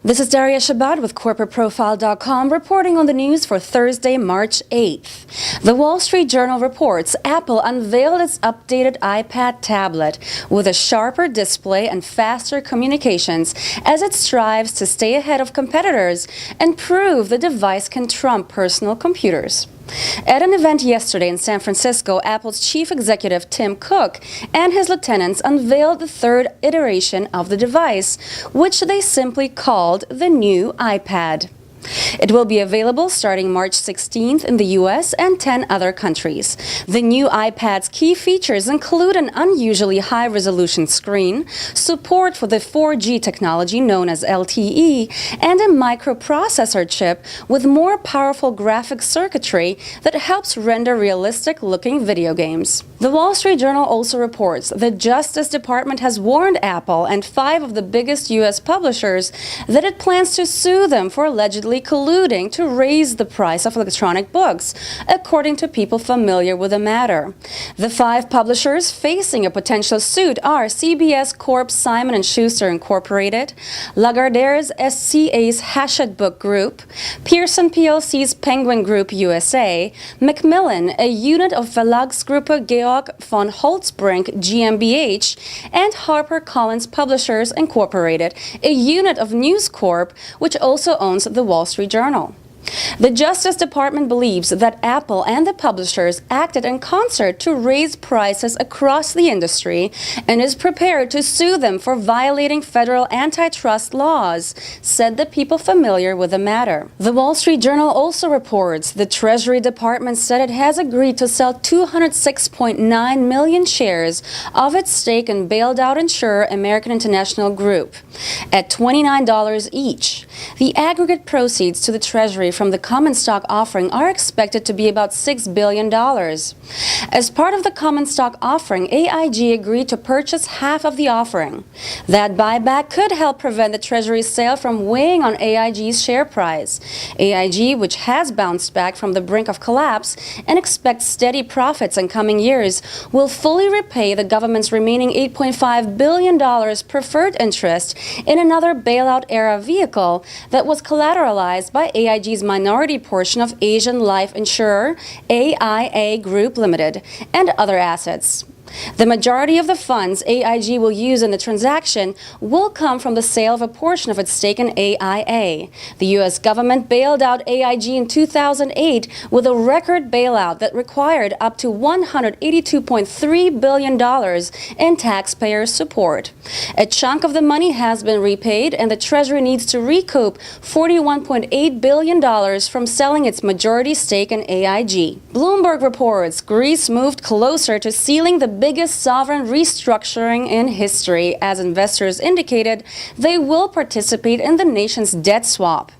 This is Daria Shabbat with CorporateProfile.com reporting on the news for Thursday, March 8th. The Wall Street Journal reports Apple unveiled its updated iPad tablet with a sharper display and faster communications as it strives to stay ahead of competitors and prove the device can trump personal computers. At an event yesterday in San Francisco, Apple's chief executive Tim Cook and his lieutenants unveiled the third iteration of the device, which they simply called the new iPad. It will be available starting March 16th in the U.S. and 10 other countries. The new iPad's key features include an unusually high-resolution screen, support for the 4G technology known as LTE, and a microprocessor chip with more powerful graphic circuitry that helps render realistic-looking video games. The Wall Street Journal also reports the Justice Department has warned Apple and 5 of the biggest U.S. publishers that it plans to sue them for allegedly colluding to raise the price of electronic books, according to people familiar with the matter. The 5 publishers facing a potential suit are CBS Corp. Simon & Schuster Incorporated, Lagardere's SCA's Hachette Book Group, Pearson PLC's Penguin Group USA, Macmillan, a unit of Verlagsgruppe Georg von Holtzbrinck GmbH, and HarperCollins Publishers Incorporated, a unit of News Corp, which also owns the Wall Street Journal. The Justice Department believes that Apple and the publishers acted in concert to raise prices across the industry and is prepared to sue them for violating federal antitrust laws, said the people familiar with the matter. The Wall Street Journal also reports the Treasury Department said it has agreed to sell 206.9 million shares of its stake in bailed-out insurer American International Group at $29 each. The aggregate proceeds to the Treasury from the common stock offering are expected to be about $6 billion. As part of the common stock offering, AIG agreed to purchase half of the offering. That buyback could help prevent the Treasury's sale from weighing on AIG's share price. AIG, which has bounced back from the brink of collapse and expects steady profits in coming years, will fully repay the government's remaining $8.5 billion preferred interest in another bailout-era vehicle that was collateralized by AIG's minority portion of Asian life insurer AIA Group Limited and other assets. The majority of the funds AIG will use in the transaction will come from the sale of a portion of its stake in AIA. The U.S. government bailed out AIG in 2008 with a record bailout that required up to $182.3 billion in taxpayer support. A chunk of the money has been repaid, and the Treasury needs to recoup $41.8 billion from selling its majority stake in AIG. Bloomberg reports Greece moved closer to sealing the biggest sovereign restructuring in history, as investors indicated they will participate in the nation's debt swap.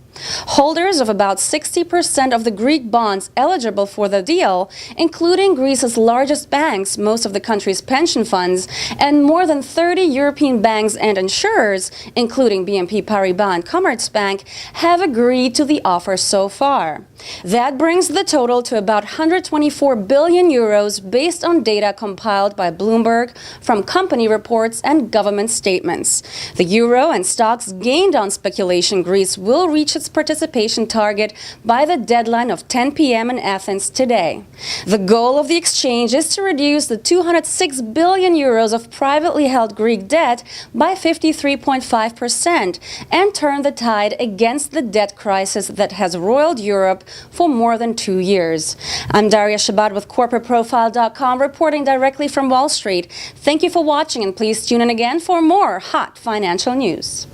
Holders of about 60% of the Greek bonds eligible for the deal, including Greece's largest banks, most of the country's pension funds, and more than 30 European banks and insurers, including BNP Paribas and Commerzbank, have agreed to the offer so far. That brings the total to about 124 billion euros based on data compiled by Bloomberg from company reports and government statements. The euro and stocks gained on speculation Greece will reach its participation target by the deadline of 10 p.m. in Athens today. The goal of the exchange is to reduce the 206 billion euros of privately held Greek debt by 53.5% and turn the tide against the debt crisis that has roiled Europe for more than 2 years. I'm Daria Shabbat with CorporateProfile.com reporting directly from Wall Street. Thank you for watching, and please tune in again for more hot financial news.